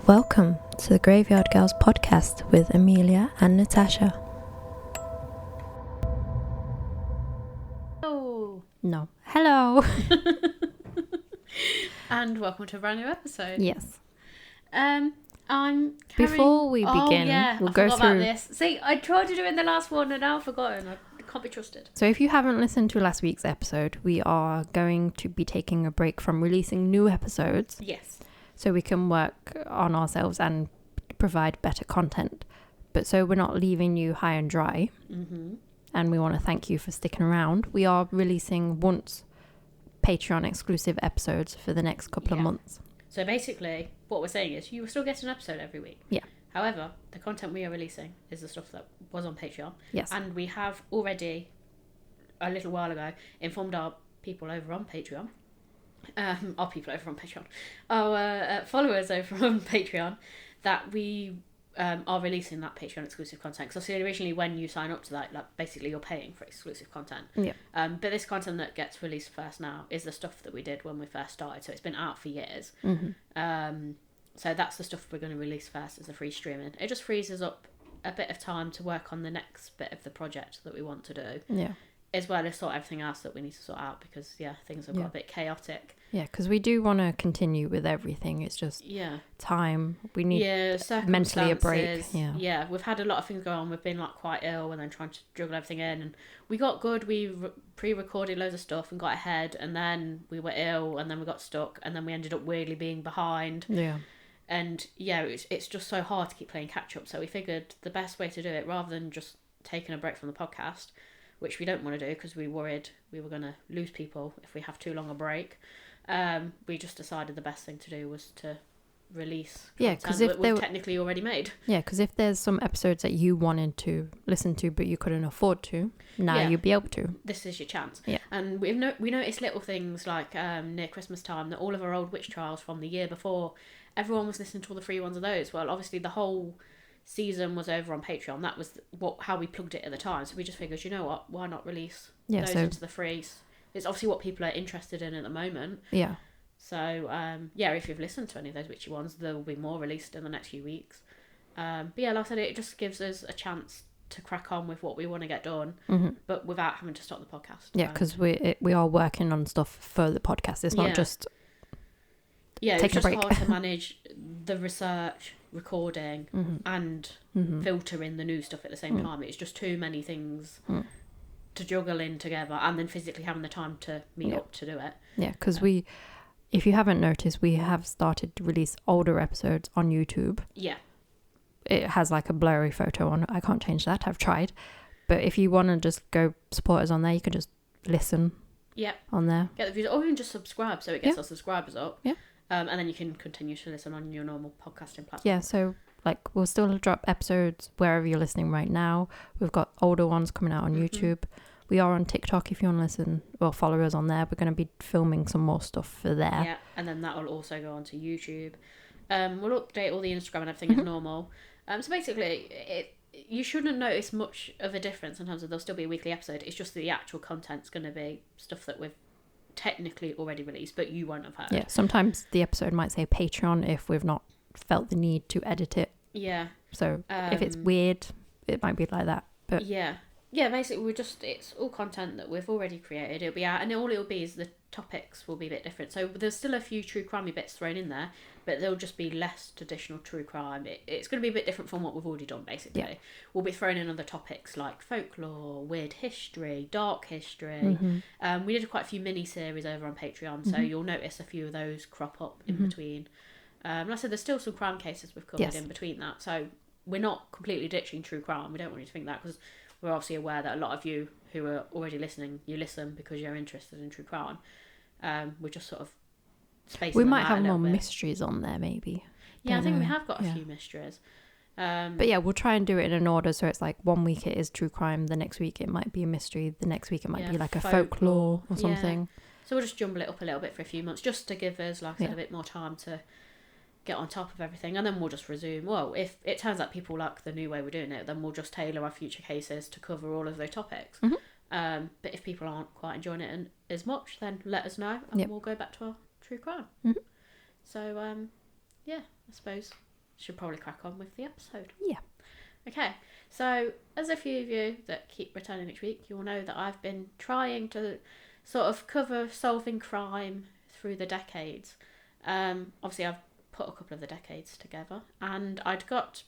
Welcome to the Graveyard Girls podcast with Amelia and Natasha. Oh. No. Hello. And welcome to a brand new episode. Yes. I'm carrying... Before we begin, we'll go through about this. See, I tried to do it in the last one and now I've forgotten. I can't be trusted. So if you haven't listened to last week's episode, we are going to be taking a break from releasing new episodes. Yes. So we can work on ourselves and provide better content. But so we're not leaving you high and dry. Mm-hmm. And we want to thank you for sticking around. We are releasing once Patreon exclusive episodes for the next couple of months. So basically, what we're saying is you will still get an episode every week. Yeah. However, the content we are releasing is the stuff that was on Patreon. Yes. And we have already, a little while ago, informed our people over on Patreon, our people over on Patreon, our followers over on Patreon, that we are releasing that Patreon exclusive content. Because obviously originally when you sign up to that, like basically you're paying for exclusive content. Yeah. But this content that gets released first now is the stuff that we did when we first started. So it's been out for years. Mm-hmm. So that's the stuff we're going to release first as the free streaming. It just frees us up a bit of time to work on the next bit of the project that we want to do. Yeah. As well as sort everything else that we need to sort out because, things have got a bit chaotic. Yeah, because we do want to continue with everything. It's just time. We need mentally a break. Yeah, we've had a lot of things go on. We've been like quite ill and then trying to juggle everything in. And we got good. We pre-recorded loads of stuff and got ahead. And then we were ill and then we got stuck. And then we ended up weirdly being behind. Yeah. And it's just so hard to keep playing catch up. So we figured the best way to do it, rather than just taking a break from the podcast, which we don't want to do because we worried we were going to lose people if we have too long a break, we just decided the best thing to do was to release content that was technically already made. Yeah, because if there's some episodes that you wanted to listen to but you couldn't afford to, now you'll be able to. This is your chance. Yeah. And we noticed little things like near Christmas time that all of our old witch trials from the year before, everyone was listening to all the free ones of those. Well, obviously the whole season was over on Patreon. That was how we plugged it at the time. So we just figured, you know what, why not release those into the free? It's obviously what people are interested in at the moment. Yeah. So if you've listened to any of those witchy ones, there will be more released in the next few weeks. But like I said, it just gives us a chance to crack on with what we want to get done, but without having to stop the podcast. Yeah, because we are working on stuff for the podcast. It's not just take a break. It's just hard to manage the research, recording, and filtering the new stuff at the same time. It's just too many things to juggle in together, and then physically having the time to meet up to do it. Yeah, because if you haven't noticed, we have started to release older episodes on YouTube. Yeah. It has like a blurry photo on it. I can't change that. I've tried. But if you want to just go support us on there, you can just listen on there. Get the views, or even just subscribe so it gets our subscribers up. Yeah. And then you can continue to listen on your normal podcasting platform. Yeah, so we'll still drop episodes wherever you're listening right now. We've got older ones coming out on YouTube. We are on TikTok if you want to listen or follow us on there. We're going to be filming some more stuff for there. Yeah, and then that will also go onto YouTube. We'll update all the Instagram and everything as normal. So basically, you shouldn't notice much of a difference in terms of there'll still be a weekly episode. It's just that the actual content's going to be stuff that we've technically already released, but you won't have heard. Yeah, sometimes the episode might say Patreon if we've not felt the need to edit it. Yeah. So if it's weird, it might be like that. But yeah, basically it's all content that we've already created. It'll be out, and all it'll be is the topics will be a bit different. So there's still a few true crimey bits thrown in there, but they'll just be less traditional true crime. It's going to be a bit different from what we've already done, basically. Yeah. We'll be throwing in other topics like folklore, weird history, dark history. We did quite a few mini-series over on Patreon, so you'll notice a few of those crop up in between. Like I said, there's still some crime cases we've covered in between that, so we're not completely ditching true crime. We don't want you to think that, because we're obviously aware that a lot of you who are already listening, you listen because you're interested in true crime. We're just sort of spacing we them might out have a little more bit. mysteries on there, maybe. Yeah, I think we have got a few mysteries. But yeah, we'll try and do it in an order. So it's like 1 week it is true crime, the next week it might be a mystery, the next week it might be like a folklore or something. Yeah. So we'll just jumble it up a little bit for a few months just to give us, like I said, a bit more time to get on top of everything, and then we'll just resume. Well, if it turns out people like the new way we're doing it, then we'll just tailor our future cases to cover all of those topics. But if people aren't quite enjoying it as much, then let us know, and we'll go back to our true crime. So I suppose should probably crack on with the episode. Yeah. Okay, so as a few of you that keep returning each week, you'll know that I've been trying to sort of cover solving crime through the decades. Obviously, I've put a couple of the decades together, and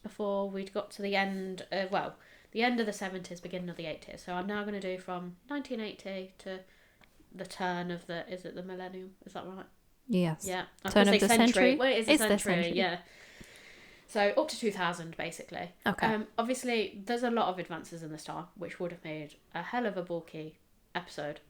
before we'd got to the end, the end of the 70s, beginning of the 80s. So I'm now going to do from 1980 to the turn of is it the millennium? Is that right? Yes. Yeah. I Turn was of gonna the say century. Well, it is It's the the century, century. yeah. So up to 2000, basically. Okay. Obviously, there's a lot of advances in this time, which would have made a hell of a bulky episode.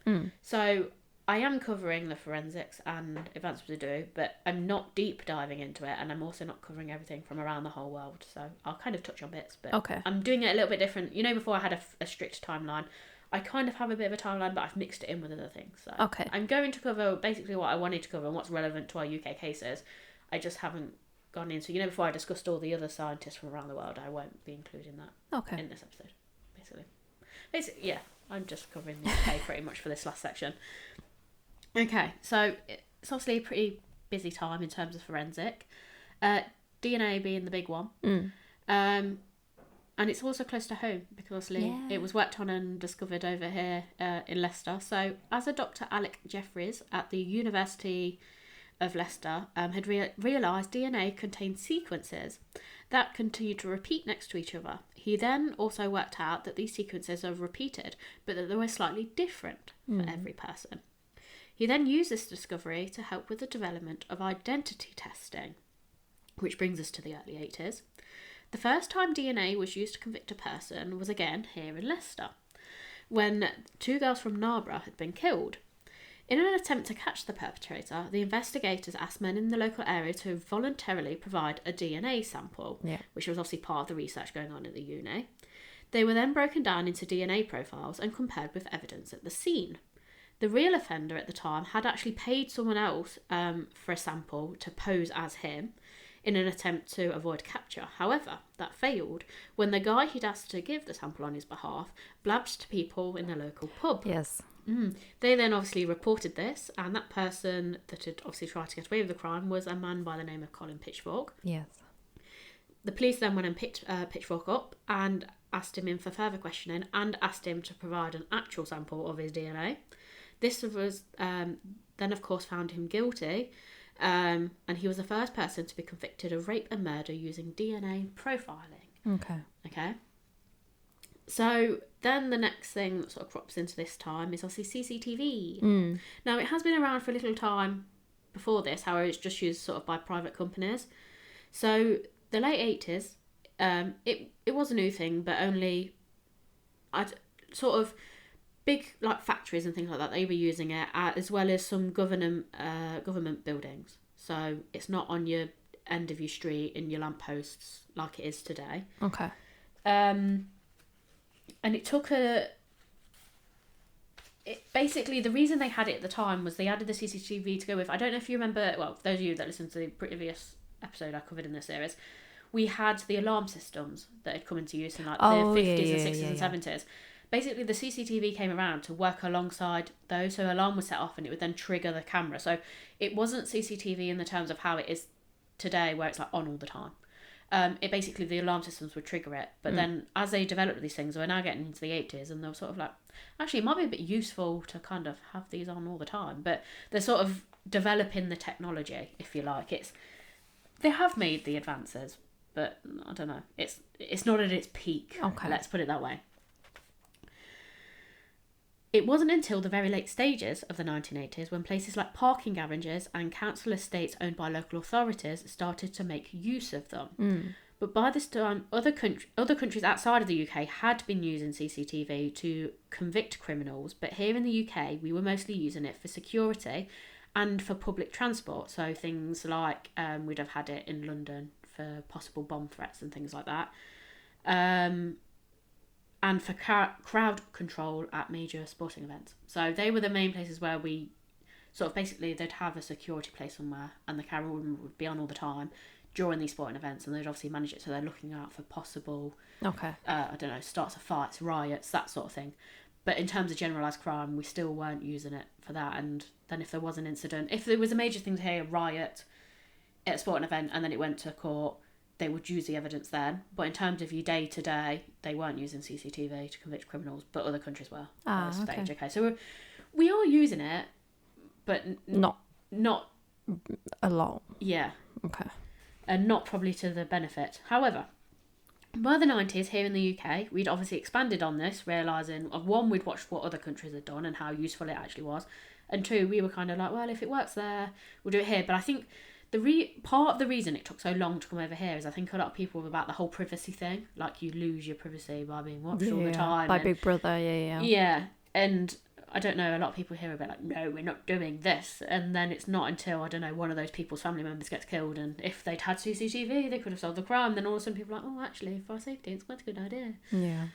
So I am covering the forensics and advances we do, but I'm not deep diving into it, and I'm also not covering everything from around the whole world. So I'll kind of touch on bits, but Okay. I'm doing it a little bit different. You know, before I had a strict timeline, I kind of have a bit of a timeline, but I've mixed it in with other things. So Okay. I'm going to cover basically what I wanted to cover and what's relevant to our UK cases. I just haven't gone into, before I discussed all the other scientists from around the world, I won't be including that in this episode, basically, yeah, I'm just covering the UK pretty much for this last section. Okay, so it's obviously a pretty busy time in terms of forensic, DNA being the big one, and it's also close to home because it was worked on and discovered over here in Leicester. So as a Dr. Alec Jeffreys at the University of Leicester had realised DNA contained sequences that continued to repeat next to each other. He then also worked out that these sequences are repeated, but that they were slightly different for every person. He then used this discovery to help with the development of identity testing, which brings us to the early 80s. The first time DNA was used to convict a person was again here in Leicester, when 2 girls from Narborough had been killed. In an attempt to catch the perpetrator, the investigators asked men in the local area to voluntarily provide a DNA sample, which was obviously part of the research going on at the uni. They were then broken down into DNA profiles and compared with evidence at the scene. The real offender at the time had actually paid someone else for a sample to pose as him in an attempt to avoid capture. However, that failed when the guy he'd asked to give the sample on his behalf blabbed to people in the local pub. Yes. They then obviously reported this, and that person that had obviously tried to get away with the crime was a man by the name of Colin Pitchfork. Yes. The police then went and picked Pitchfork up and asked him in for further questioning and asked him to provide an actual sample of his DNA. This was then, of course, found him guilty, and he was the first person to be convicted of rape and murder using DNA profiling. Okay. So then the next thing that sort of crops into this time is obviously CCTV. Now, it has been around for a little time before this, however, it's just used sort of by private companies. So the late 80s, it was a new thing, but only sort of big like factories and things like that, they were using it, as well as some government buildings. So it's not on your end of your street in your lampposts like it is today. Okay. And it took basically the reason they had it at the time was they added the CCTV to go with, I don't know if you remember, well, those of you that listened to the previous episode I covered in this series, we had the alarm systems that had come into use in like the 50s and 60s and 70s. Basically, the CCTV came around to work alongside those, so alarm was set off and it would then trigger the camera. So it wasn't CCTV in the terms of how it is today, where it's like on all the time. It basically, the alarm systems would trigger it, but then as they developed these things, we're now getting into the 80s, and they were sort of like, actually, it might be a bit useful to kind of have these on all the time, but they're sort of developing the technology, if you like. They have made the advances, but I don't know, it's not at its peak. Okay. Let's put it that way. It wasn't until the very late stages of the 1980s when places like parking garages and council estates owned by local authorities started to make use of them. But by this time, other countries outside of the UK had been using CCTV to convict criminals, but here in the UK, we were mostly using it for security and for public transport. So things like we'd have had it in London for possible bomb threats and things like that. And for crowd control at major sporting events. So they were the main places where we sort of basically, they'd have a security place somewhere and the camera would be on all the time during these sporting events, and they'd obviously manage it so they're looking out for possible, starts of fights, riots, that sort of thing. But in terms of generalised crime, we still weren't using it for that. And then if there was an incident, if there was a major thing to hear, a riot at a sporting event, and then it went to court, they would use the evidence then. But in terms of your day to day, they weren't using CCTV to convict criminals, but other countries were at this stage. Okay, so we are using it, but Not a lot. Yeah. Okay. And not probably to the benefit. However, by the 90s here in the UK, we'd obviously expanded on this, realising, one, we'd watched what other countries had done and how useful it actually was. And two, we were kind of like, well, if it works there, we'll do it here. But I think part of the reason it took so long to come over here is I think a lot of people were about the whole privacy thing. Like, you lose your privacy by being watched all the time. By Big Brother, yeah. Yeah, and I don't know, a lot of people here are a bit like, no, we're not doing this. And then it's not until, I don't know, one of those people's family members gets killed, and if they'd had CCTV, they could have solved the crime. Then all of a sudden people are like, oh, actually, for our safety, it's quite a good idea. Yeah.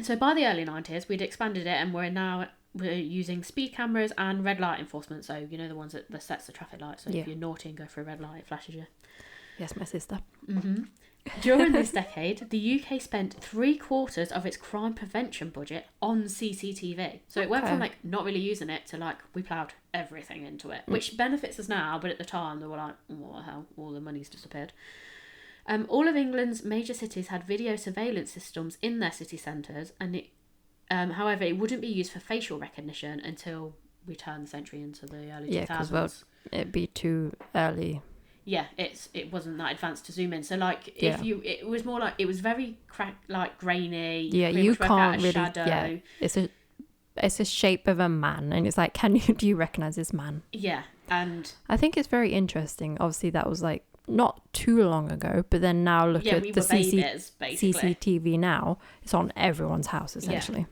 So by the early 90s, we'd expanded it, and we're using speed cameras and red light enforcement. So, you know, the ones that sets the traffic light. So if you're naughty and go for a red light, it flashes you. Yes, my sister. Mm-hmm. During this decade, the UK spent 3/4 of its crime prevention budget on CCTV. So it went from like not really using it to like we ploughed everything into it, which benefits us now. But at the time, they were like, what the hell? All the money's disappeared. All of England's major cities had video surveillance systems in their city centres, and however, it wouldn't be used for facial recognition until we turned the century into the early 2000s. Yeah, because it'd be too early. Yeah, it wasn't that advanced to zoom in. So like, it was more like it was very grainy. Yeah, you can't really. Shadow. Yeah, it's a shape of a man, and it's like, do you recognize this man? Yeah, and I think it's very interesting. Obviously, that was like not too long ago, but then now look at the CCTV now. It's on everyone's house essentially.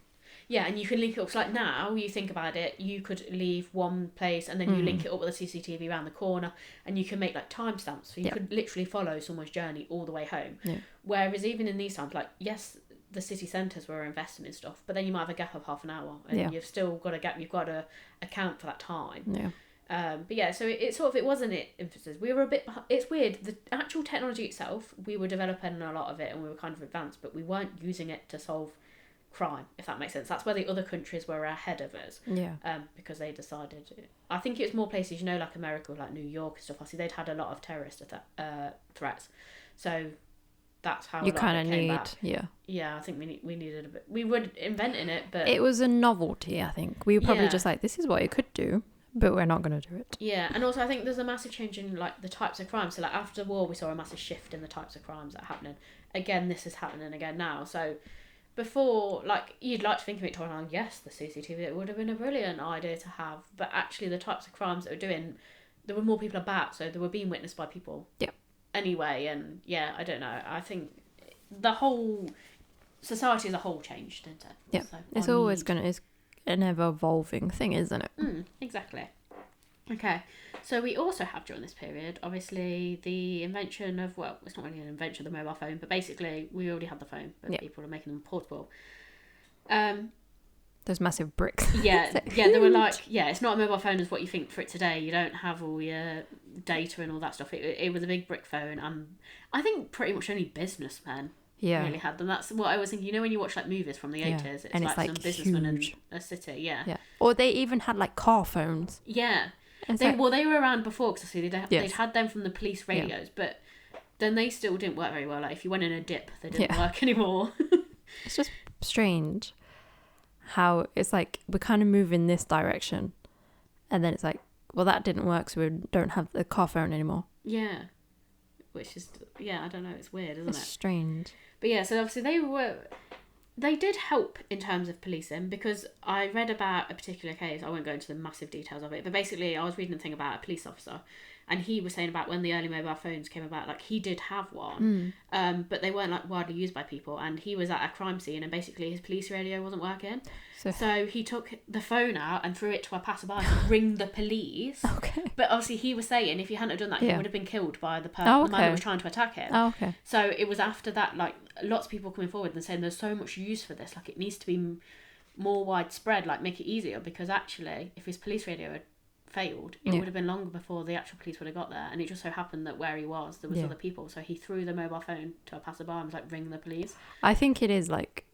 Yeah, and you can link it up. So like now, you think about it, you could leave one place and then you link it up with the CCTV around the corner, and you can make like timestamps. So you could literally follow someone's journey all the way home. Yeah. Whereas even in these times, like, yes, the city centres were investing in stuff, but then you might have a gap of half an hour, and you've still got a gap. You've got to account for that time. Yeah. But yeah, so it wasn't it emphasis. We were a bit. It's weird. The actual technology itself, we were developing a lot of it, and we were kind of advanced, but we weren't using it to solve crime, if that makes sense. That's where the other countries were ahead of us. Yeah. Because they decided. I think it's more places, you know, like America, like New York and stuff. Obviously, they'd had a lot of terrorist threats, so that's how you kind of need. Yeah, I think we needed a bit. We were inventing it, but it was a novelty. I think we were probably just like, this is what it could do, but we're not going to do it. Yeah, and also I think there's a massive change in like the types of crime. So like after the war, we saw a massive shift in the types of crimes that are happening. Again, this is happening again now. So before, like, you'd like to think of it talking, yes, the CCTV, it would have been a brilliant idea to have, but actually the types of crimes that were doing, there were more people about, so they were being witnessed by people. Yeah. Anyway, and yeah, I don't know. I think the whole society as a whole changed, didn't it? Yeah, so it's always it's an ever-evolving thing, isn't it? Exactly. Okay, so we also have during this period, obviously, the invention of, well, it's not really an invention of the mobile phone, but basically we already had the phone, but people are making them portable. Those massive bricks. Yeah, they were like, it's not a mobile phone as what you think for it today. You don't have all your data and all that stuff. It was a big brick phone, and I think pretty much only businessmen really had them. That's what I was thinking. You know, when you watch like movies from the 80s, it's like some businessman in a city, yeah. Or they even had like car phones. Yeah. They were around before, because they'd had them from the police radios, but then they still didn't work very well. Like if you went in a dip, they didn't work anymore. It's just strange how it's like we kind of move in this direction, and then it's like, well, that didn't work, so we don't have the car phone anymore. Yeah, which is I don't know. It's weird, isn't it? It's strange. But yeah, so obviously they did help in terms of policing, because I read about a particular case. I won't go into the massive details of it, but basically I was reading a thing about a police officer, and he was saying about when the early mobile phones came about, like he did have one, but they weren't like widely used by people, and he was at a crime scene and basically his police radio wasn't working. So he took the phone out and threw it to a passerby to ring the police. Okay. But obviously he was saying if he hadn't have done that, he would have been killed by the man that was trying to attack him. Oh, okay. So it was after that, like, lots of people coming forward and saying there's so much use for this, like it needs to be more widespread, like make it easier, because actually if his police radio had failed, it would have been longer before the actual police would have got there, and it just so happened that where he was, there was other people, so he threw the mobile phone to a passerby and was like, ring the police. I think it is like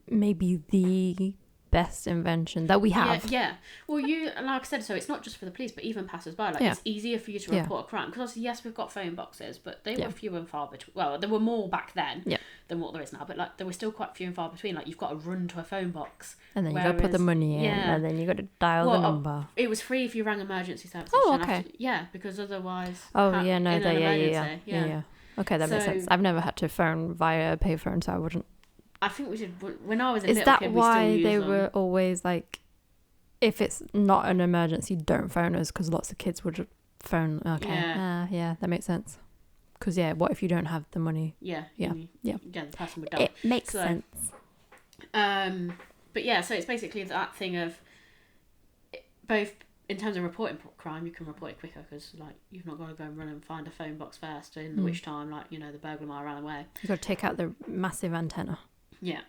maybe the best invention that we have. Yeah. Well, like I said, so it's not just for the police, but even passers-by. Like, it's easier for you to report a crime. Because obviously, yes, we've got phone boxes, but they were few and far between. Well, there were more back then than what there is now. But, like, there were still quite few and far between. Like, you've got to run to a phone box. And then you got to put the money in. And then you got to dial the number. It was free if you rang emergency services. Oh, okay. Because otherwise... Yeah. Okay, that makes sense. I've never had to phone via a payphone, so I wouldn't... I think we did... When I was a little kid, we still used them. Is that why they were always like, if it's not an emergency, don't phone us? Because lots of kids would phone... Okay. Yeah, that makes sense. Because, what if you don't have the money? Yeah, the person would die. It makes sense. But yeah, so it's basically that thing of both in terms of reporting crime, you can report it quicker because like you've not got to go and run and find a phone box first, in which time the burglar might run away. You've got to take out the massive antenna. Yeah.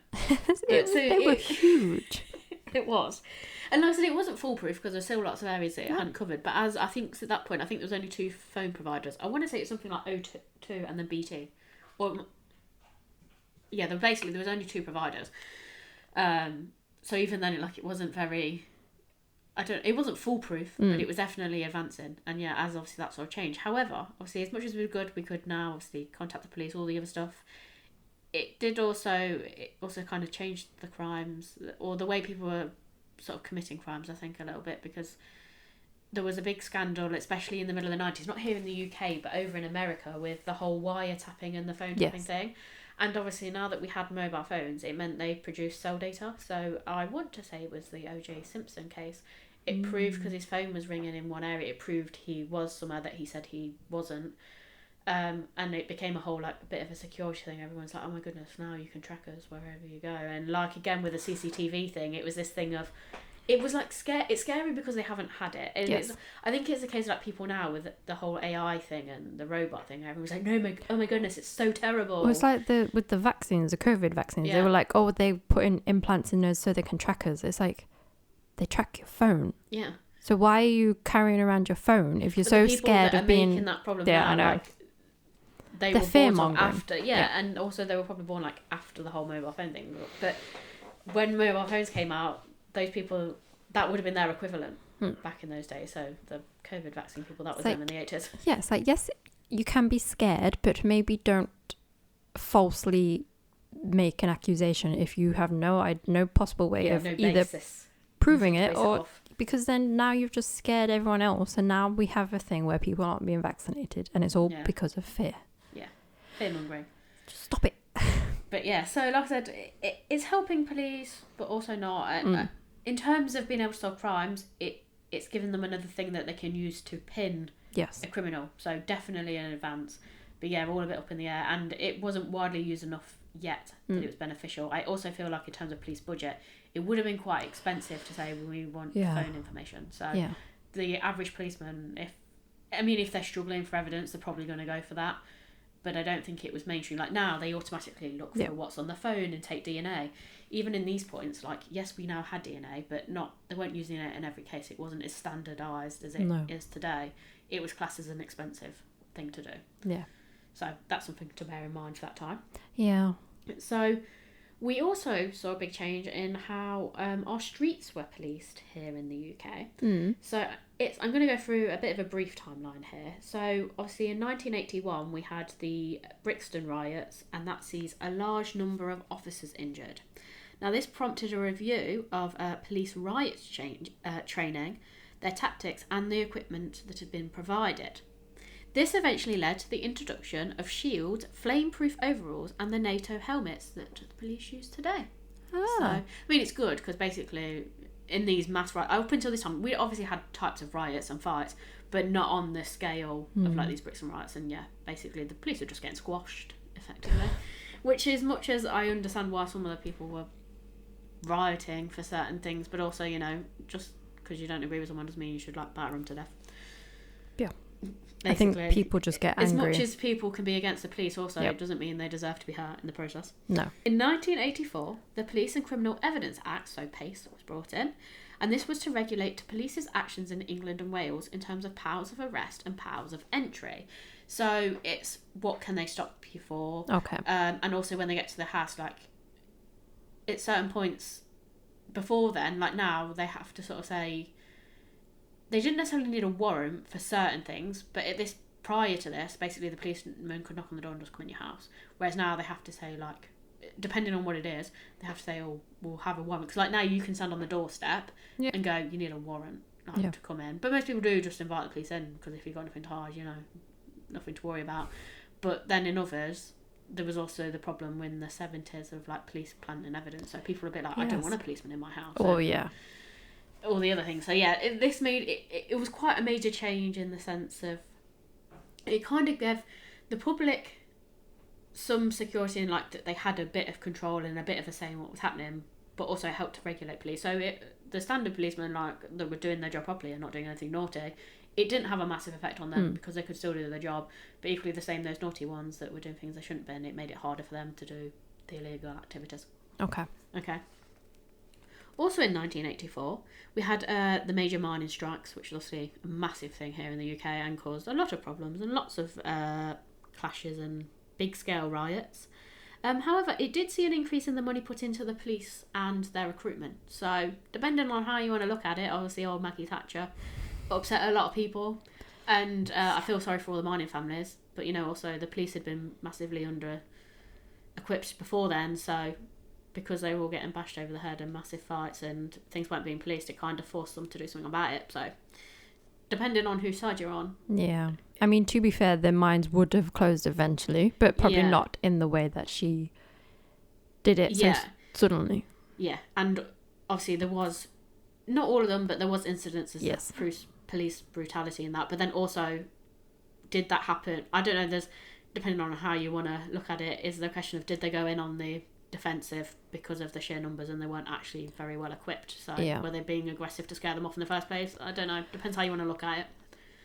They were huge. It was. And like I said, it wasn't foolproof because there's still lots of areas that it hadn't covered. But at that point, I think there was only 2 phone providers. I want to say it's something like O2 and then BT. Basically there was only 2 providers. So even then, it wasn't very... it wasn't foolproof, but it was definitely advancing. And as obviously that sort of changed. However, obviously as much as we could now obviously contact the police, all the other stuff. It also kind of changed the crimes or the way people were sort of committing crimes, I think, a little bit, because there was a big scandal, especially in the middle of the 90s, not here in the UK, but over in America with the whole wiretapping and the phone tapping thing. And obviously now that we had mobile phones, it meant they produced cell data. So I want to say it was the O.J. Simpson case. It proved, because his phone was ringing in one area, it proved he was somewhere that he said he wasn't. And it became a bit of a security thing. Everyone's like, oh my goodness, now you can track us wherever you go. And like, again, with the CCTV thing, it was this thing of, it was like it's scary because they haven't had it. And I think it's a case of like people now with the whole AI thing and the robot thing. Everyone's like, oh my goodness, it's so terrible. Well, it's like with the vaccines, the COVID vaccines. They were like, oh, they put in implants in us so they can track us. It's like, they track your phone. Yeah. So why are you carrying around your phone if you're so scared of being... that problem now, I know. like, they were born after, and also they were probably born like after the whole mobile phone thing. But when mobile phones came out, those people, that would have been their equivalent back in those days. So the COVID vaccine people, that was them in the 80s. Yeah, it's like, yes, you can be scared, but maybe don't falsely make an accusation if you have no possible way of either proving it or... Because then now you've just scared everyone else, and now we have a thing where people aren't being vaccinated, and it's all because of fear. Yeah, fear-mongering. Just stop it. But so like I said, it's helping police, but also not. In terms of being able to solve crimes, it's given them another thing that they can use to pin a criminal. So definitely an advance. But all a bit up in the air, and it wasn't widely used enough yet that it was beneficial. I also feel like in terms of police budget, it would have been quite expensive to say we want phone information. So the average policeman, if they're struggling for evidence, they're probably going to go for that. But I don't think it was mainstream. Like now, they automatically look for what's on the phone and take DNA. Even in these points, like, yes, we now had DNA, but they weren't using it in every case. It wasn't as standardised as it is today. It was classed as an expensive thing to do. Yeah. So that's something to bear in mind for that time. Yeah. So we also saw a big change in how our streets were policed here in the UK. So I'm going to go through a bit of a brief timeline here. So obviously in 1981 we had the Brixton riots, and that sees a large number of officers injured. Now this prompted a review of police riot training, their tactics and the equipment that had been provided. This eventually led to the introduction of shields, flame-proof overalls and the NATO helmets that the police use today. So, it's good because basically in these mass riots, up until this time, we obviously had types of riots and fights, but not on the scale of like these Brixton riots. And basically the police are just getting squashed, effectively. Which is much as I understand why some of the people were rioting for certain things, but also, just because you don't agree with someone doesn't mean you should batter them to death. Yeah. Basically, I think people just get angry. As much as people can be against the police also, it doesn't mean they deserve to be hurt in the process. No. In 1984, the Police and Criminal Evidence Act, so PACE, was brought in, and this was to regulate police's actions in England and Wales in terms of powers of arrest and powers of entry. So it's what can they stop you for? Okay. And also when they get to the house, at certain points, before then, like now, they have to sort of say they didn't necessarily need a warrant for certain things, but prior to this, basically the policeman could knock on the door and just come in your house. Whereas now they have to say, like, depending on what it is, they have to say, oh, we'll have a warrant. Because like now you can stand on the doorstep and go, you need a warrant to come in. But most people do just invite the police in, because if you've got nothing to hide, nothing to worry about. But then in others, there was also the problem in the 70s of like police planting evidence. So people are a bit like, I don't want a policeman in my house. Oh, yeah. All the other things. So yeah, this made it was quite a major change in the sense of it kind of gave the public some security in like that they had a bit of control and a bit of a say in what was happening, but also helped to regulate police. So the standard policemen like that were doing their job properly and not doing anything naughty, it didn't have a massive effect on them because they could still do their job. But equally the same, those naughty ones that were doing things they shouldn't have been, it made it harder for them to do the illegal activities. Okay. Also in 1984, we had the major mining strikes, which is obviously a massive thing here in the UK and caused a lot of problems and lots of clashes and big-scale riots. However, it did see an increase in the money put into the police and their recruitment. So, depending on how you want to look at it, obviously old Maggie Thatcher upset a lot of people. And I feel sorry for all the mining families. But, also the police had been massively under-equipped before then, so because they were all getting bashed over the head and massive fights and things weren't being policed, it kind of forced them to do something about it. So, depending on whose side you're on. Yeah. I mean, to be fair, the mines would have closed eventually, but probably not in the way that she did it so suddenly. Yeah, and obviously there was, not all of them, but there was incidences of police brutality in that. But then also, did that happen? I don't know, depending on how you want to look at it, is the question of did they go in on the defensive because of the sheer numbers and they weren't actually very well equipped, so were they being aggressive to scare them off in the first place? I don't know, depends how you want to look at it.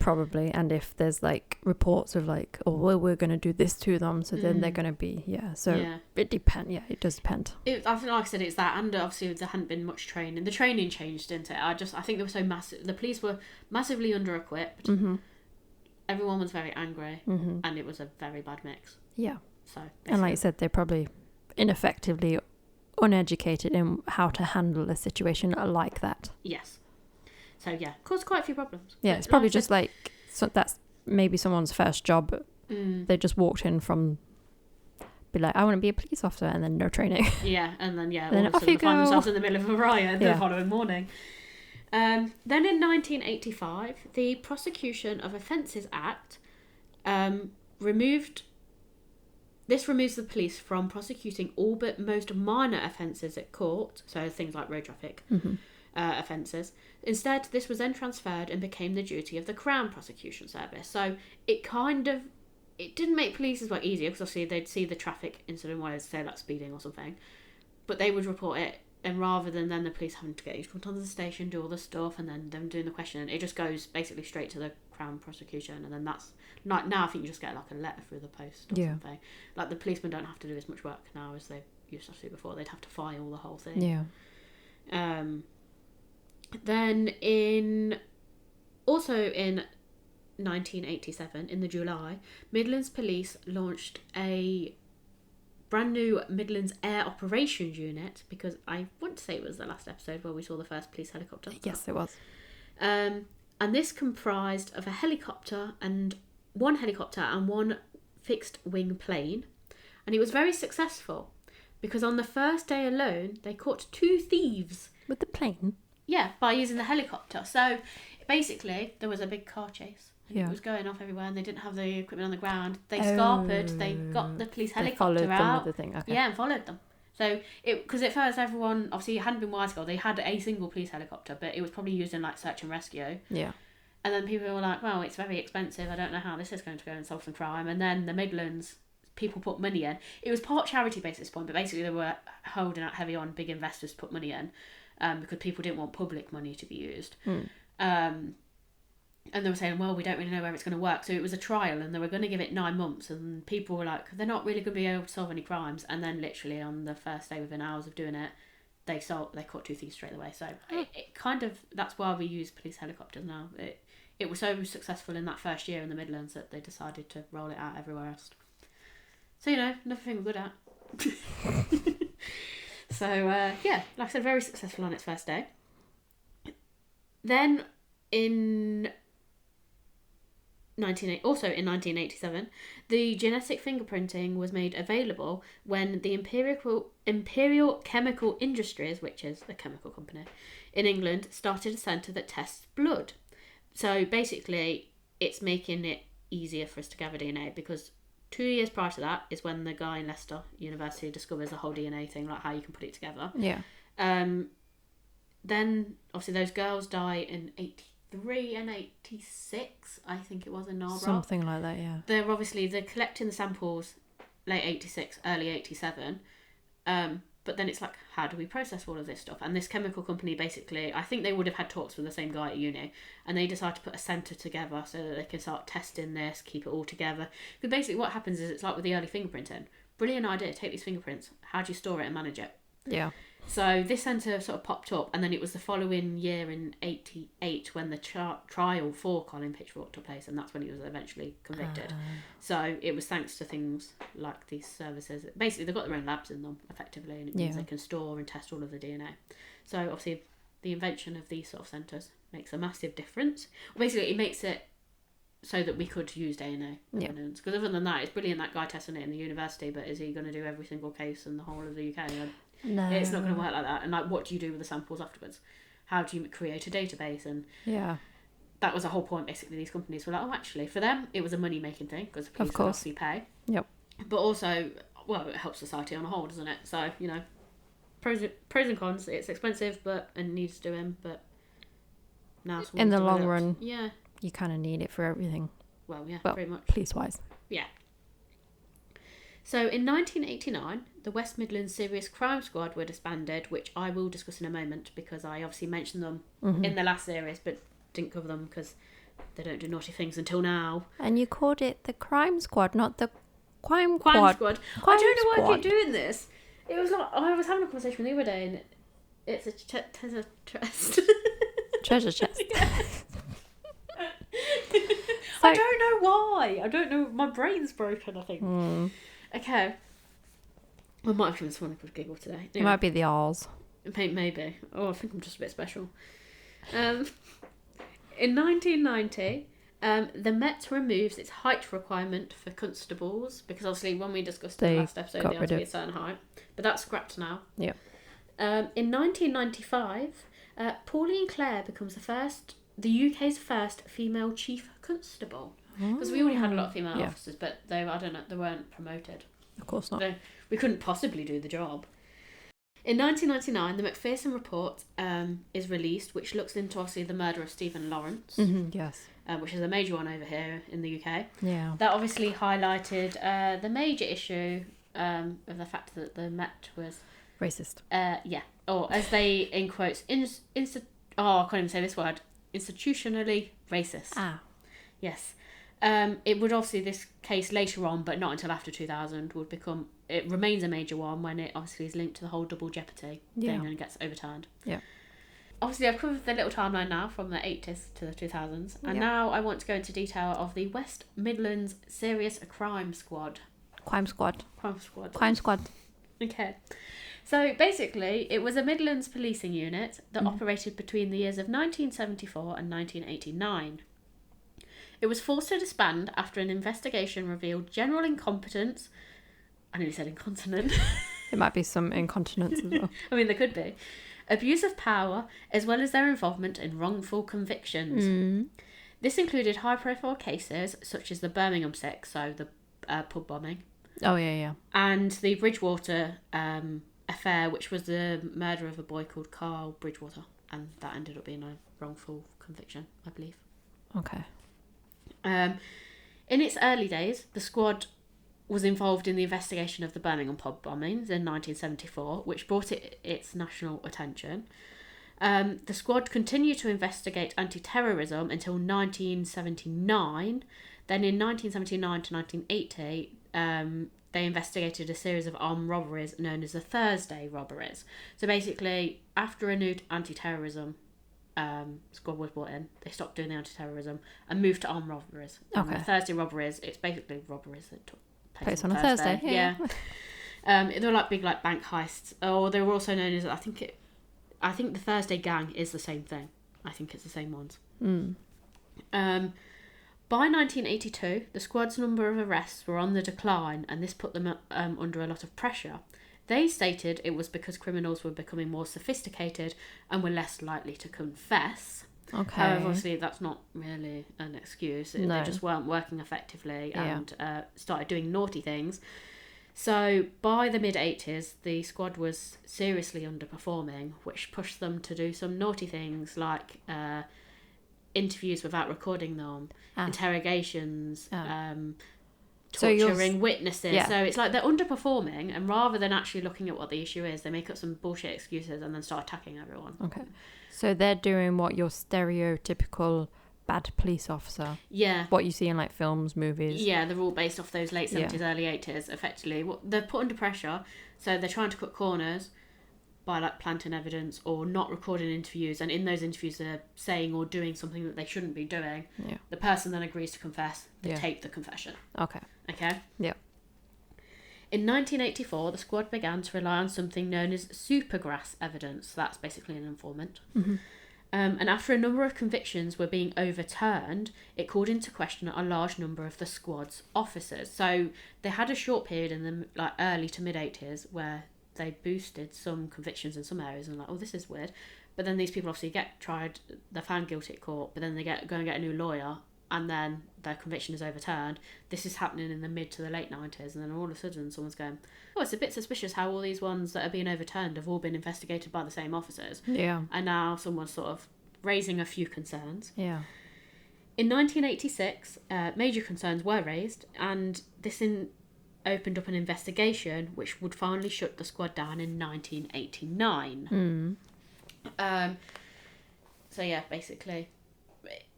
Probably. And if there's like reports of like, oh well, we're going to do this to them, so then they're going to be it depends. It does depend. I think, like I said, it's that, and obviously there hadn't been much training. The training changed, didn't it? I think they were so massive, the police were massively under equipped. Everyone was very angry, and it was a very bad mix. So and like you said, they're probably ineffectively uneducated in how to handle a situation like that. Yes. So caused quite a few problems. Yeah, it's probably just like that's maybe someone's first job. They just walked in from be like, I want to be a police officer, and then no training. Yeah, and then all of a sudden find themselves in the middle of a riot the following morning. Then in 1985, the Prosecution of Offences Act removes the police from prosecuting all but most minor offences at court, so things like road traffic offences. Instead, this was then transferred and became the duty of the Crown Prosecution Service. So it didn't make police as well easier, because obviously they'd see the traffic incident, where they'd say like speeding or something, but they would report it, and rather than then the police having to get you to come to the station, do all the stuff, and then them doing the questioning, it just goes basically straight to the Crown Prosecution, and then that's like now I think you just get like a letter through the post or something. Like the policemen don't have to do as much work now as they used to do before. They'd have to file the whole thing. Then in 1987, in the July, Midlands Police launched a brand new Midlands Air Operations Unit, because I want to say it was the last episode where we saw the first police helicopter. Yes, it was. And this comprised of one helicopter and one fixed wing plane, and it was very successful because on the first day alone they caught 2 thieves with the plane. Yeah, by using the helicopter. So basically there was a big car chase. It was going off everywhere, and they didn't have the equipment on the ground. They scarpered. They got the police helicopter out. With the thing. Okay. Yeah, and followed them. So because at first everyone, obviously it hadn't been wide scale. They had a single police helicopter, but it was probably used in like search and rescue. Yeah. And then people were like, well, it's very expensive. I don't know how this is going to go and solve some crime. And then the Midlands, people put money in. It was part charity based at this point, but basically they were holding out heavy on big investors to put money in, because people didn't want public money to be used. And they were saying, well, we don't really know where it's going to work. So it was a trial, and they were going to give it 9 months. And people were like, they're not really going to be able to solve any crimes. And then literally on the first day, within hours of doing it, they caught 2 thieves straight away. So it kind of, that's why we use police helicopters now. It was so successful in that first year in the Midlands that they decided to roll it out everywhere else. So, another thing we're good at. So, yeah, like I said, very successful on its first day. Then in 1987, the genetic fingerprinting was made available when the Imperial Chemical Industries, which is a chemical company in England, started a centre that tests blood. So basically, it's making it easier for us to gather DNA, because 2 years prior to that is when the guy in Leicester University discovers the whole DNA thing, like how you can put it together. Yeah. Then obviously those girls die in 83 and 86, I think it was, in Narborough. Something like that, yeah. They're collecting the samples late 86, early 87. But then it's like, how do we process all of this stuff? And this chemical company, basically, I think they would have had talks with the same guy at uni, and they decided to put a centre together so that they can start testing this, keep it all together. Because basically what happens is, it's like with the early fingerprinting. Brilliant idea, take these fingerprints. How do you store it and manage it? Yeah. So this centre sort of popped up, and then it was the following year in 88 when the trial for Colin Pitchfork took place, and that's when he was eventually convicted. So it was thanks to things like these services. Basically, they've got their own labs in them, effectively, and it means they can store and test all of the DNA. So obviously, the invention of these sort of centres makes a massive difference. Basically, it makes it so that we could use DNA evidence. Because other than that, it's brilliant, that guy testing it in the university, but is he going to do every single case in the whole of the UK? No. It's not going to work like that. And like, what do you do with the samples afterwards? How do you create a database? And that was the whole point, basically. These companies were like, oh, actually, for them, it was a money-making thing, because the police obviously pay. Yep. But also, well, it helps society on a whole, doesn't it? So, you know, pros and cons. It's expensive, and needs doing, but now in the long run, yeah, you kind of need it for everything. Well, yeah, well, pretty much. Police-wise. Yeah. So in 1989, the West Midlands Serious Crime Squad were disbanded, which I will discuss in a moment, because I obviously mentioned them in the last series, but didn't cover them because they don't do naughty things until now. And you called it the Crime Squad, not the Crime Squad. I don't know why I keep doing this. It was like, I was having a conversation the other day, and it's a treasure chest. Treasure chest. I don't know why. I don't know. My brain's broken, I think. Okay. I might have given someone a good giggle today. Anyway. It might be the R's. Maybe. Oh, I think I'm just a bit special. In 1990, the Met removes its height requirement for constables, because obviously when we discussed in the last episode, they had to be a certain height. But that's scrapped now. Yeah. In 1995, Pauline Clare becomes the UK's first female chief constable. Because we already had a lot of female officers, but they weren't promoted. Of course not. We couldn't possibly do the job. In 1999, the Macpherson report is released, which looks into obviously the murder of Stephen Lawrence. Yes. Which is a major one over here in the UK. Yeah. That obviously highlighted the major issue of the fact that the Met was racist. Yeah. Or as they, in quotes, I can't even say this word, institutionally racist. Ah. Yes. It would obviously, this case later on, but not until after 2000, it remains a major one when it obviously is linked to the whole double jeopardy thing and gets overturned. Yeah. Obviously, I've covered the little timeline now from the 80s to the 2000s, and now I want to go into detail of the West Midlands Serious Crime Squad. Crime Squad. Okay. So basically, it was a Midlands policing unit that operated between the years of 1974 and 1989. It was forced to disband after an investigation revealed general incompetence. I nearly said incontinent. It might be some incontinence as well. I mean, there could be. Abuse of power, as well as their involvement in wrongful convictions. This included high-profile cases such as the Birmingham Six, so the pub bombing. Oh, yeah. And the Bridgewater affair, which was the murder of a boy called Carl Bridgewater. And that ended up being a wrongful conviction, I believe. Okay. In its early days, the squad was involved in the investigation of the Birmingham pub bombings in 1974, which brought it its national attention. The squad continued to investigate anti-terrorism until 1979. Then in 1979 to 1980, they investigated a series of armed robberies known as the Thursday robberies. So basically, after a new anti-terrorism squad was brought in, they stopped doing the anti-terrorism and moved to armed robberies. Okay. The Thursday robberies, it's basically robberies that took place on a Thursday. Yeah. They were like big like bank heists, or they were also known as I think the Thursday Gang is the same thing. I think it's the same ones. By 1982, the squad's number of arrests were on the decline, and this put them under a lot of pressure. They stated it was because criminals were becoming more sophisticated and were less likely to confess. Okay. However, obviously, that's not really an excuse. No. They just weren't working effectively and started doing naughty things. So by the mid-80s, the squad was seriously underperforming, which pushed them to do some naughty things like interviews without recording them, interrogations, torturing witnesses. Yeah. So it's like they're underperforming, and rather than actually looking at what the issue is, they make up some bullshit excuses and then start attacking everyone. Okay. So they're doing what your stereotypical bad police officer. Yeah. What you see in like films, movies. Yeah, they're all based off those late 70s, early 80s, effectively. They're put under pressure, so they're trying to cut corners by like planting evidence or not recording interviews, and in those interviews they're saying or doing something that they shouldn't be doing. Yeah. The person then agrees to confess. They tape the confession. Okay. Yeah. In 1984, the squad began to rely on something known as supergrass evidence. That's basically an informant. And after a number of convictions were being overturned, it called into question a large number of the squad's officers. So they had a short period in the like early to mid 80s where they boosted some convictions in some areas and like, oh, this is weird. But then these people obviously get tried, they're found guilty at court, but then they go and get a new lawyer, and then their conviction is overturned. This is happening in the mid to the late 90s, and then all of a sudden someone's going, oh, it's a bit suspicious how all these ones that are being overturned have all been investigated by the same officers. Yeah. And now someone's sort of raising a few concerns. Yeah. In 1986, major concerns were raised, and this opened up an investigation which would finally shut the squad down in 1989. So yeah, basically,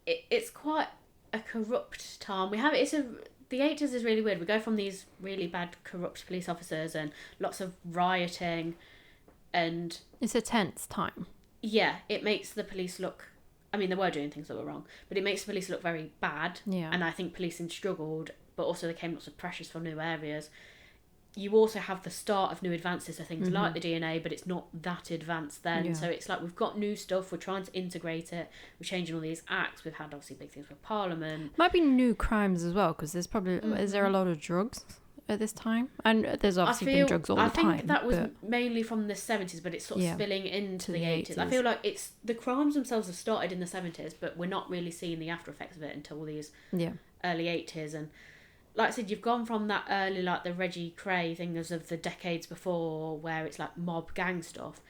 it's quite a corrupt time. The 80s is really weird. We go from these really bad, corrupt police officers and lots of rioting, and it's a tense time. Yeah, it makes the police look. I mean, they were doing things that were wrong, but it makes the police look very bad. Yeah. And I think policing struggled, but also there came lots of pressures from new areas. You also have the start of new advances, so things like the DNA, but it's not that advanced then. So it's like we've got new stuff, we're trying to integrate it, we're changing all these acts, we've had obviously big things with Parliament. Might be new crimes as well, because there's probably, is there a lot of drugs at this time? And there's obviously been drugs all the time. I think that was mainly from the 70s, but it's sort of spilling into the 80s. I feel like the crimes themselves have started in the 70s, but we're not really seeing the after effects of it until these early 80s. And like I said, you've gone from that early, like the Reggie Cray thing as of the decades before, where it's like mob gang stuff.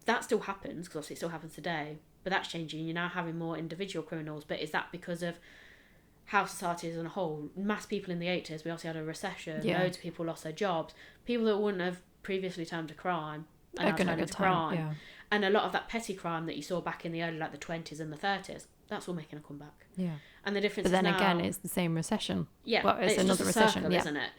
That still happens, because obviously it still happens today, but that's changing. You're now having more individual criminals, but is that because of how society is as a whole? Mass people in the 80s, we also had a recession, loads of people lost their jobs. People that wouldn't have previously turned to crime are now turning to crime. Yeah. And a lot of that petty crime that you saw back in the early, like the 20s and the 30s, that's all making a comeback. Yeah. And the difference is now... But then again, it's the same recession. Yeah. Well, it's another recession, circle, isn't it?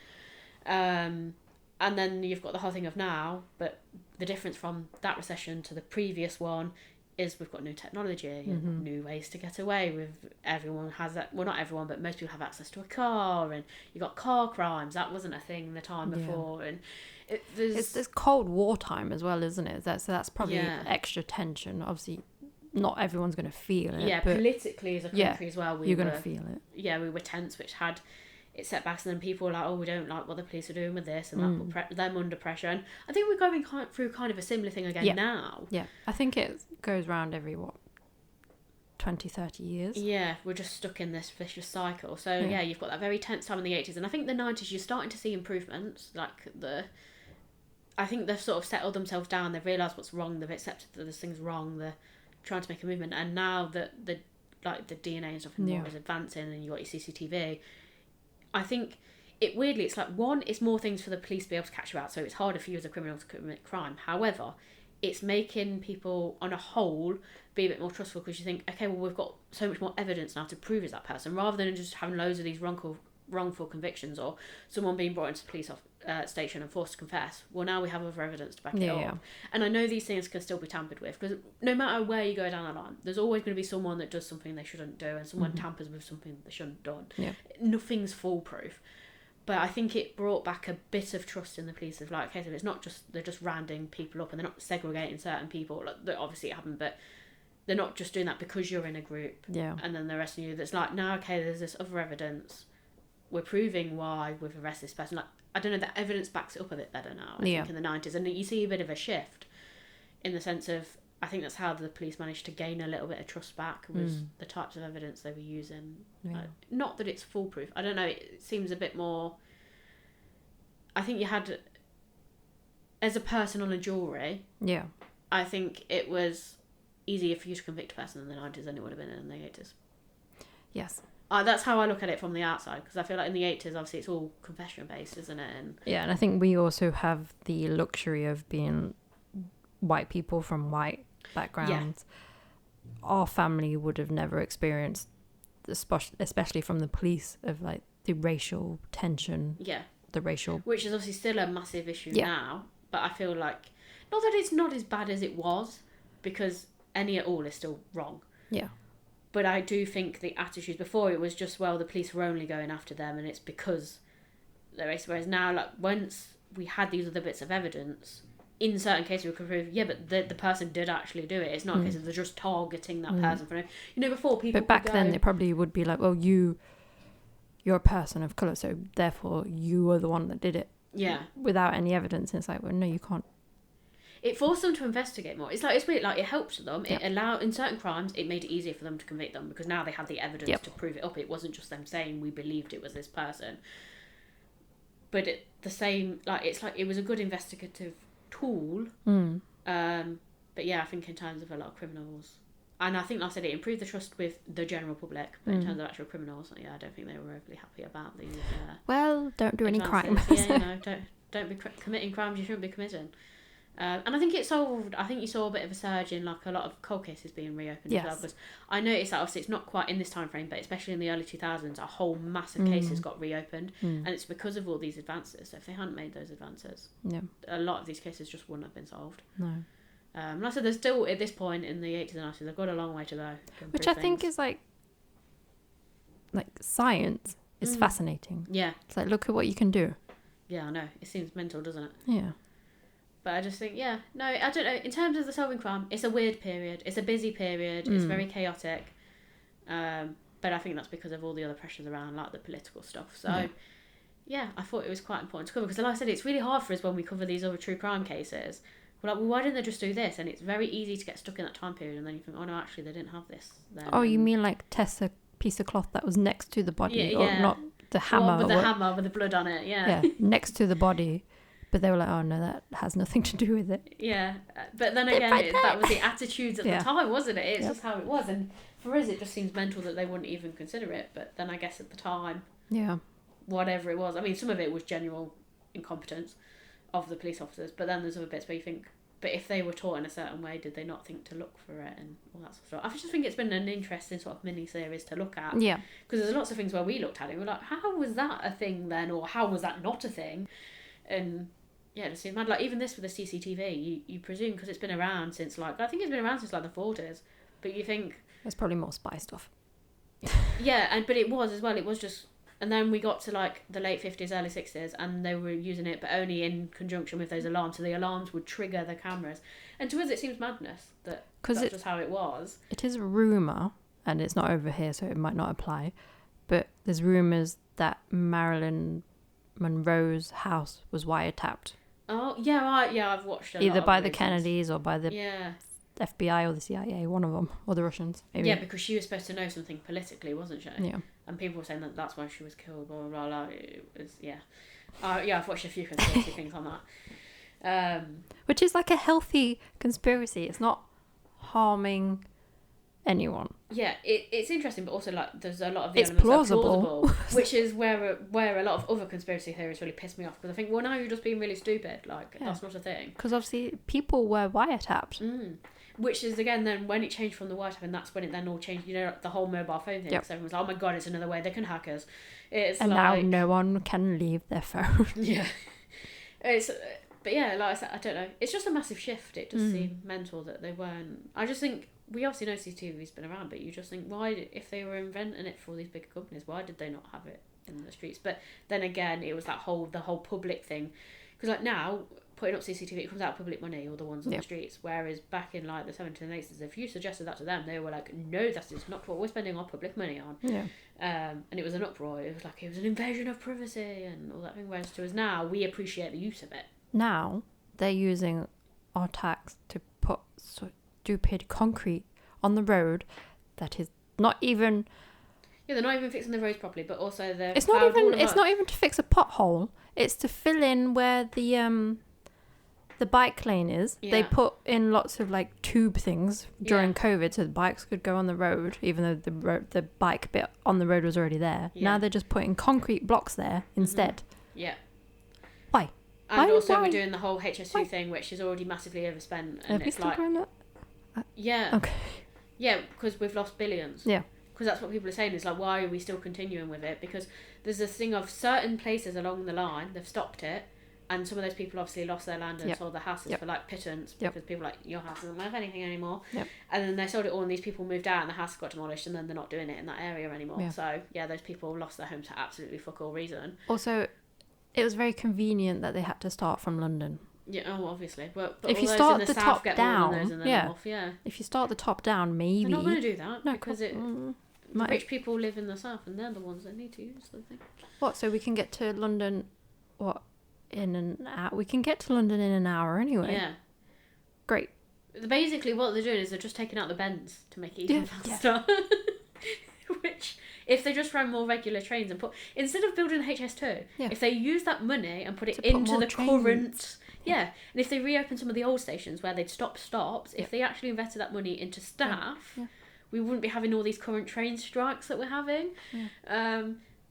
And then you've got the whole thing of now, but the difference from that recession to the previous one is we've got new technology, new ways to get away with. Everyone has that. Well, not everyone, but most people have access to a car, and you got car crimes. That wasn't a thing the time before, and it's Cold War time as well, isn't it? That's probably extra tension. Obviously, not everyone's going to feel it. Yeah, politically as a country as well, you're going to feel it. Yeah, we were tense, which had its setbacks, and then people were like, oh, we don't like what the police are doing with this, and that put them under pressure. And I think we're going through kind of a similar thing again now. Yeah, I think it goes round every 20, 30 years. Yeah, we're just stuck in this vicious cycle. So yeah, you've got that very tense time in the 80s, and I think the 90s you're starting to see improvements. I think they've sort of settled themselves down. They've realised what's wrong. They've accepted that there's things wrong. They're trying to make a movement, and now that the DNA and stuff is advancing, and you got your CCTV. I think it's like, one, it's more things for the police to be able to catch you out, so it's harder for you as a criminal to commit crime. However, it's making people on a whole be a bit more trustful, because you think, okay, well, we've got so much more evidence now to prove it's that person, rather than just having loads of these wrongful convictions, or someone being brought into the police station and forced to confess. Well, now we have other evidence to back it up. And I know these things can still be tampered with, because no matter where you go down the line, there's always going to be someone that does something they shouldn't do, and someone tampers with something they shouldn't have done. Nothing's foolproof. But I think it brought back a bit of trust in the police of like, okay, so it's not just they're just rounding people up and they're not segregating certain people. Like, that obviously it happened, but they're not just doing that because you're in a group. Yeah. And then the rest of you, that's like, no, okay, there's this other evidence. We're proving why we've arrested this person. Like, I don't know, the evidence backs it up a bit better now, I think, in the 90s. And you see a bit of a shift in the sense of, I think that's how the police managed to gain a little bit of trust back, was the types of evidence they were using. Yeah. Not that it's foolproof. I don't know, it seems a bit more... I think you had... As a person on a jury... Yeah. I think it was easier for you to convict a person in the 90s than it would have been in the 80s. Yes. That's how I look at it from the outside, because I feel like in the 80s, obviously, it's all confession based, isn't it? And yeah, and I think we also have the luxury of being white people from white backgrounds. Yeah. Our family would have never experienced, especially from the police, of like the racial tension. Yeah. The racial... Which is obviously still a massive issue now, but I feel like, not that it's not as bad as it was, because any at all is still wrong. Yeah. But I do think the attitudes before, it was just, well, the police were only going after them and it's because they're racist. Whereas now, like, once we had these other bits of evidence, in certain cases we could prove, yeah, but the person did actually do it. It's not a case of they're just targeting that person for it. You know, before people... But back then, they probably would be like, well, you're a person of colour, so therefore you are the one that did it. Yeah. Without any evidence. And it's like, well, no, you can't. It forced them to investigate more. It's weird, like, it helped them. It allowed, in certain crimes, it made it easier for them to convict them, because now they had the evidence to prove it up. It wasn't just them saying we believed it was this person. But it was a good investigative tool. But yeah, I think in terms of a lot of criminals, and I think, like I said, it improved the trust with the general public, but in terms of actual criminals, yeah, I don't think they were overly happy about these. Well, don't do any crime. Yeah, don't be committing crimes you shouldn't be committing. And I think it solved... I think you saw a bit of a surge in, like, a lot of cold cases being reopened as well. Because I noticed that, obviously, it's not quite in this time frame, but especially in the early 2000s, a whole mass of cases got reopened. And it's because of all these advances. So if they hadn't made those advances, a lot of these cases just wouldn't have been solved. No. Like I said, there's still, at this point in the 80s and 90s, they've got a long way to go. Which I think is, like science is fascinating. Yeah. It's like, look at what you can do. Yeah, I know. It seems mental, doesn't it? Yeah. But I just think, I don't know. In terms of the solving crime, it's a weird period. It's a busy period. It's very chaotic. But I think that's because of all the other pressures around, like the political stuff. So, I thought it was quite important to cover. Because like I said, it's really hard for us when we cover these other true crime cases. We're like, well, why didn't they just do this? And it's very easy to get stuck in that time period. And then you think, oh, no, actually, they didn't have this then. Oh, you mean like test a piece of cloth that was next to the body? Or not the hammer. With the hammer with the blood on it, Yeah, next to the body. But they were like, oh, no, that has nothing to do with it. Yeah. But then again, that was the attitudes at the time, wasn't it? It's just how it was. And for us, it just seems mental that they wouldn't even consider it. But then I guess at the time, whatever it was. I mean, some of it was genuine incompetence of the police officers. But then there's other bits where you think, but if they were taught in a certain way, did they not think to look for it and all that sort of stuff? I just think it's been an interesting sort of mini-series to look at. Yeah. Because there's lots of things where we looked at it and we're like, how was that a thing then? Or how was that not a thing? And... yeah, it seems mad. Like, even this with the CCTV, you presume, because it's been around since, like, I think it's been around since, like, the 40s. But you think... there's probably more spy stuff. Yeah, but it was as well. It was just... and then we got to, like, the late 50s, early 60s, and they were using it, but only in conjunction with those alarms. So the alarms would trigger the cameras. And to us, it seems madness that that's just how it was. It is a rumour, and it's not over here, so it might not apply, but there's rumours that Marilyn Monroe's house was wiretapped. Oh, yeah, I've watched it. Either by the Kennedys or by the FBI or the CIA, one of them, or the Russians. Maybe. Yeah, because she was supposed to know something politically, wasn't she? Yeah. And people were saying that that's why she was killed, blah, blah, blah. It was, I've watched a few conspiracy things on that. Which is like a healthy conspiracy. It's not harming anyone. Yeah, it's interesting, but also, like, there's a lot of the elements plausible, which is where a lot of other conspiracy theories really piss me off, because I think, well, now you're just being really stupid. Like, that's not a thing. Because obviously people were wiretapped. Which is, again, then when it changed from the wiretap, and that's when it then all changed, you know, like the whole mobile phone thing. Because everyone's like, oh my god, it's another way they can hack us. And now no one can leave their phone. Yeah. But yeah, like I said, I don't know. It's just a massive shift. It just seemed mental that they weren't... I just think... we obviously know CCTV's been around, but you just think, why, if they were inventing it for all these big companies, why did they not have it in the streets. But then again, it was the whole public thing, because like now putting up CCTV, it comes out of public money, or the ones on the streets. Whereas back in like the 70s and 80s, if you suggested that to them, they were like, no, that is not what we're spending our public money on. Yeah. And it was an uproar. It was like it was an invasion of privacy and all that thing. Whereas to us now, we appreciate the use of it. Now they're using our tax to put stupid concrete on the road that is not even. Yeah, they're not even fixing the roads properly, but also they're. It's not even to fix a pothole. It's to fill in where the bike lane is. Yeah. They put in lots of like tube things during COVID so the bikes could go on the road, even though the bike bit on the road was already there. Now they're just putting concrete blocks there instead. Yeah. Why? And also we're doing the whole HS2 thing, which is already massively overspent. And it's like, yeah. Okay. Yeah, because we've lost billions. Yeah. Because that's what people are saying, is like, why are we still continuing with it? Because there's this thing of certain places along the line, they've stopped it, and some of those people obviously lost their land and sold their houses for like pittance, because people are like, your house isn't worth anything anymore. Yep. And then they sold it all, and these people moved out and the house got demolished, and then they're not doing it in that area anymore. So yeah, those people lost their homes for absolutely fuck all reason. Also, it was very convenient that they had to start from London. Yeah, oh, obviously. But if all you those start in the the south top get more than down, those in the north, if you start the top down, maybe. They're not going to do that, No, because the rich people live in the south, and they're the ones that need to use the thing. What? So we can get to London? What? In an hour? We can get to London in an hour anyway. Yeah. Great. Basically, what they're doing is they're just taking out the bends to make it even faster. Which, if they just ran more regular trains and instead of building the HS2, if they use that money and put it into the current. Yeah, and if they reopen some of the old stations where they'd stop stops, if they actually invested that money into staff, we wouldn't be having all these current train strikes that we're having.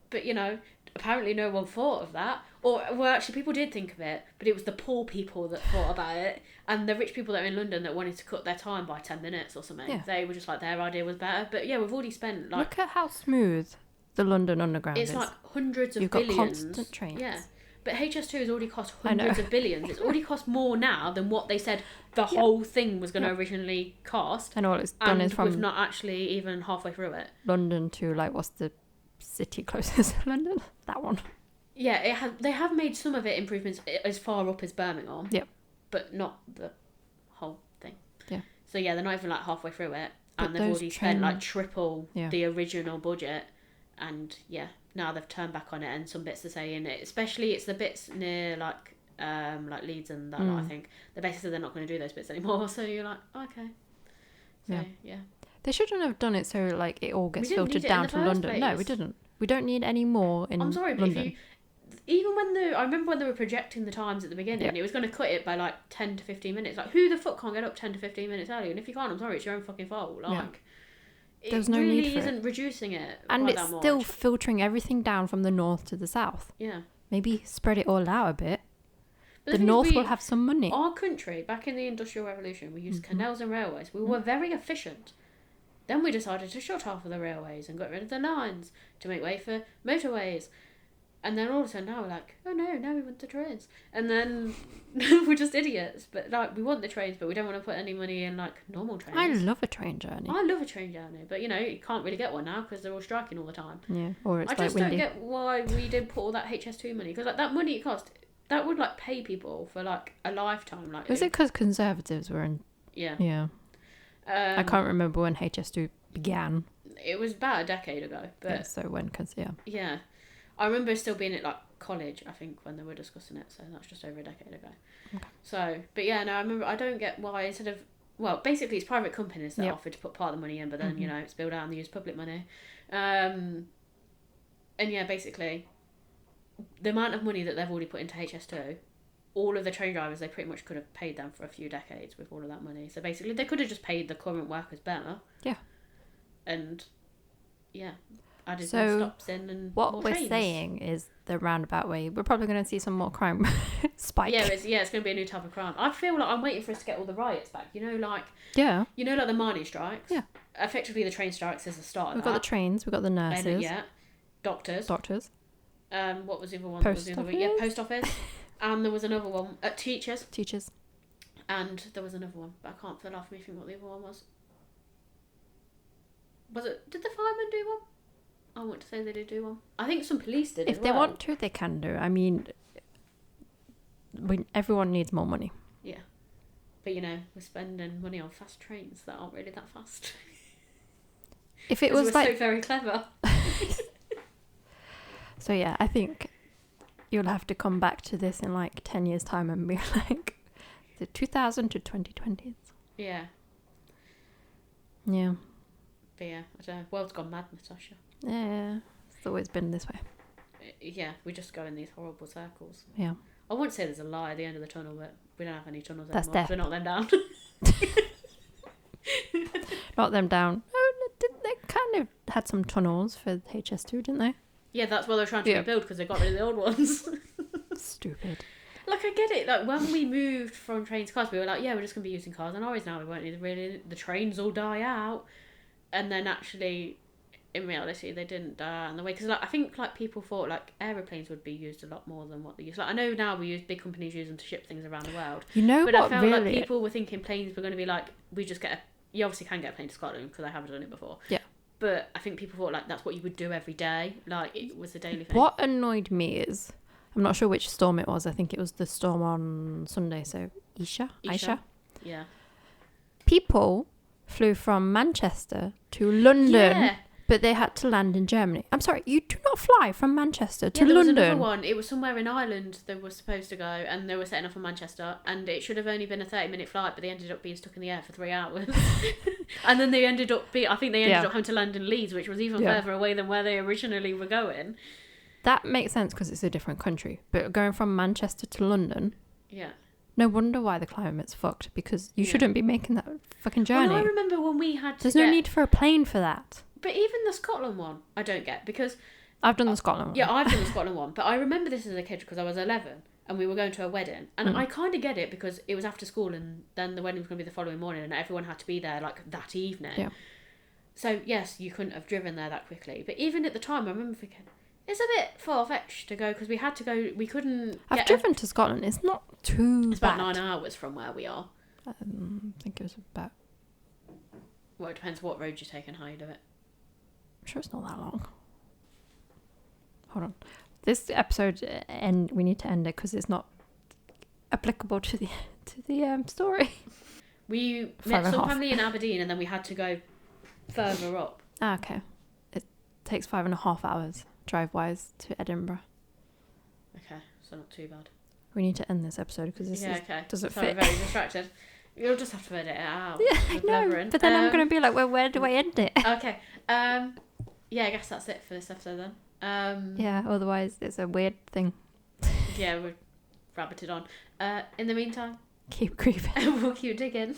But, you know, apparently no one thought of that. Or, well, actually, people did think of it, but it was the poor people that thought about it. And the rich people that are in London that wanted to cut their time by 10 minutes or something. Yeah. They were just like, their idea was better. But, yeah, we've already spent, like... Look at how smooth the London Underground is. It's like hundreds of billions. You've got constant trains. Yeah. But HS2 has already cost hundreds of billions. It's already cost more now than what they said the whole thing was going to originally cost. And all it's done is from... we've not actually even halfway through it. London to, like, what's the city closest to London? That one. Yeah, they have made some of it improvements as far up as Birmingham. Yep. But not the whole thing. Yeah. So, yeah, they're not even, like, halfway through it. And they've already spent, like, triple the original budget. And, yeah... Now they've turned back on it, and some bits are saying it. Especially, it's the bits near like Leeds and that. I think they basically said they're not going to do those bits anymore. So you're like, oh, okay. So yeah. They shouldn't have done it so like it all gets filtered down to London. Place. No, we didn't. We don't need any more in. I'm sorry, London. But even when I remember when they were projecting the times at the beginning, it was going to cut it by like 10 to 15 minutes. Like, who the fuck can't get up 10 to 15 minutes early? And if you can't, I'm sorry, it's your own fucking fault. Like. There's no really need for isn't reducing it, and it's still filtering everything down from the north to the south. Yeah, maybe spread it all out a bit. But the north will have some money. Our country, back in the Industrial Revolution, we used canals and railways. We were very efficient. Then we decided to shut half of the railways and got rid of the lines to make way for motorways. And then all of a sudden now we're like, oh no, now we want the trains. And then we're just idiots. But like, we want the trains, but we don't want to put any money in like normal trains. I love a train journey. I love a train journey. But you know, you can't really get one now because they're all striking all the time. Yeah, or it's I just don't get why we didn't put all that HS2 money. Because like that money it cost, that would like pay people for like a lifetime. Like, was it because Conservatives were in... Yeah. Yeah. I can't remember when HS2 began. It was about a decade ago. But yeah, so when, because yeah. I remember still being at like college, I think, when they were discussing it, so that's just over a decade ago. Okay. So, but yeah, no, I remember, I don't get why instead of, well, basically it's private companies that offered to put part of the money in, but then, you know, it's billed out and they use public money. And yeah, basically, the amount of money that they've already put into HS2, all of the train drivers, they pretty much could have paid them for a few decades with all of that money. So basically, they could have just paid the current workers better. Yeah. And, yeah. Added more stops in and what more we're trains. saying is the roundabout way. We're probably going to see some more crime spike. Yeah, it's going to be a new type of crime. I feel like I'm waiting for us to get all the riots back. You know, like the Marnie strikes. Yeah. Effectively, the train strikes is the start of that. We've got the trains. We've got the nurses. Doctors. What was the other one? Post office. Yeah, post office. And there was another one. Teachers. Teachers. And there was another one, but I can't for the life of me think what the other one was. Was it? Did the firemen do one? I want to say they did do one. I think some police did. If they want to, they can do. I mean, everyone needs more money. Yeah, but we're spending money on fast trains that aren't really that fast. If it was we're so very clever. So yeah, I think you'll have to come back to this in like 10 years' time and be like the 2000 to 2020s. Yeah. Yeah. But yeah, I don't know. World's gone mad, Natasha. Yeah, it's always been this way. Yeah, we just go in these horrible circles. Yeah. I wouldn't say there's a light at the end of the tunnel, but we don't have any tunnels That's anymore. death. So knock them down. Knock them down. Oh, they kind of had some tunnels for HS2, didn't they? Yeah, that's what they're trying to rebuild because they got rid of the old ones. Stupid. Like, I get it. Like, when we moved from trains to cars, we were like, yeah, we're just going to be using cars and lorries now. We won't need the trains will die out. And then actually, in reality, they didn't die out in the way. Because, I think, people thought, aeroplanes would be used a lot more than what they use. I know now big companies use them to ship things around the world. But I felt like people were thinking planes were going to be we just get you obviously can get a plane to Scotland because I haven't done it before. Yeah. But I think people thought, that's what you would do every day. It was a daily thing. What annoyed me is, I'm not sure which storm it was. I think it was the storm on Sunday. So, Aisha. Yeah. People flew from Manchester to London, but they had to land in Germany. I'm sorry, you do not fly from Manchester to London. There was another one. It was somewhere in Ireland they were supposed to go, and they were setting off from Manchester, and it should have only been a 30-minute flight, but they ended up being stuck in the air for 3 hours. And then they ended up up having to land in Leeds, which was even further away than where they originally were going. That makes sense because it's a different country, but going from Manchester to London, no wonder why the climate's fucked, because you shouldn't be making that fucking journey. Well, I remember when we had to There's no need for a plane for that. But even the Scotland one, I don't get, because I've done the Scotland one. Yeah, I've done the Scotland one, but I remember this as a kid because I was 11 and we were going to a wedding, and I kind of get it because it was after school and then the wedding was going to be the following morning and everyone had to be there that evening. Yeah. So yes, you couldn't have driven there that quickly, but even at the time I remember thinking it's a bit far-fetched to go because we had to go. We couldn't. I've driven to Scotland. It's not too bad. It's about 9 hours from where we are. I think it was about. Well, it depends what road you take and how you do it. I'm sure it's not that long. Hold on. This episode we need to end it because it's not applicable to the story. We met some family in Aberdeen and then we had to go further up. Okay. It takes 5.5 hours drive-wise to Edinburgh. Okay, so not too bad. We need to end this episode because this doesn't fit. Very distracted. You'll just have to edit it out. Yeah, I know. But then I'm going to be like, well, where do I end it? Okay. Yeah, I guess that's it for this episode then. Yeah, otherwise it's a weird thing. Yeah, we've rabbited on. In the meantime, keep creeping. We'll keep digging.